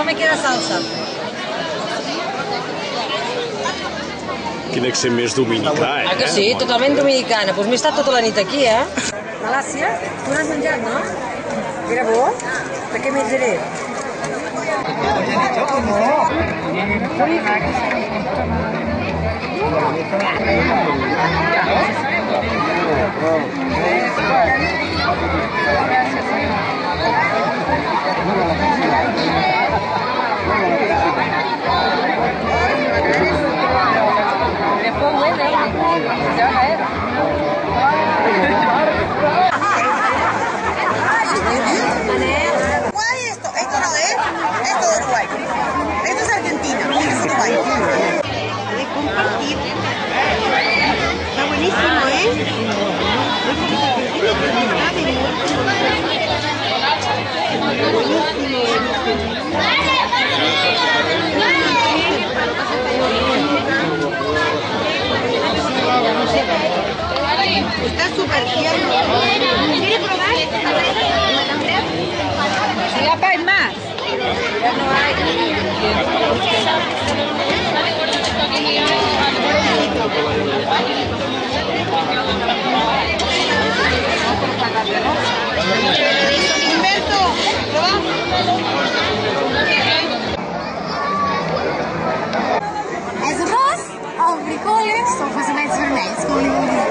solo me queda salsa. Quin accent més dominicà, eh? Ah, que sí? Totalment dominicana. Doncs m'he estat tota la nit aquí, eh? Malàcia, tu n'has menjat, no? Era bo? De què menjaré? Esto no es, esto es Uruguay. Esto es Argentina, esto es Uruguay. De compartir. Está buenísimo, ¿eh? Está súper tierno. ¿Quiere probar? ¿Ya para más? Ya no hay. Humberto, ¿proba? És arròs amb frijoles o fusionets vermells, com li vulguis.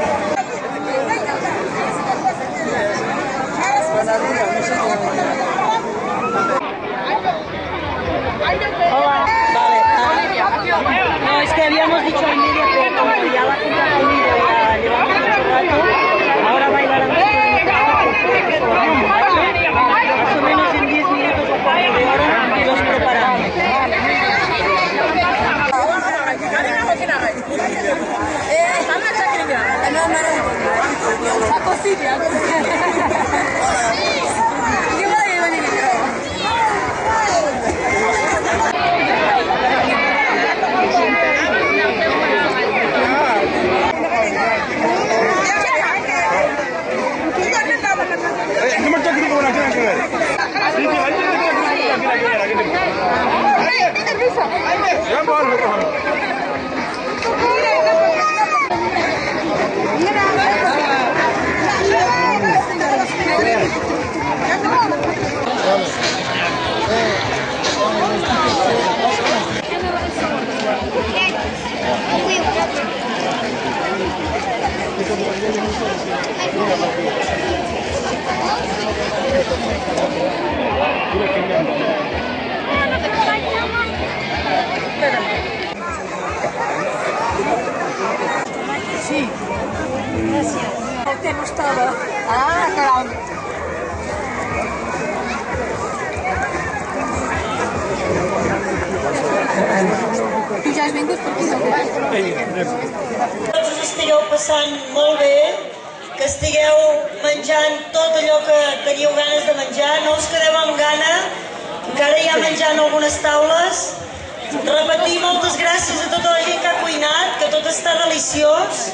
Hola. Vale. No, es que habíamos dicho al medio, pero como ya la gente ha comido y la llevamos mucho rato, ahora bailarán más o menos en 10 minutos o cuarto de hora y los preparamos. Sí. Gracias. Lo tenemos todo. Ah, caram. Tu ja has vingut per aquí, no? Tots us estigueu passant molt bé, que estigueu menjant tot allò que teníeu ganes de menjar, no us quedeu amb gana, encara hi ha menjar en algunes taules. Repetir moltes gràcies a tota la gent que ha cuinat, que tot està deliciós.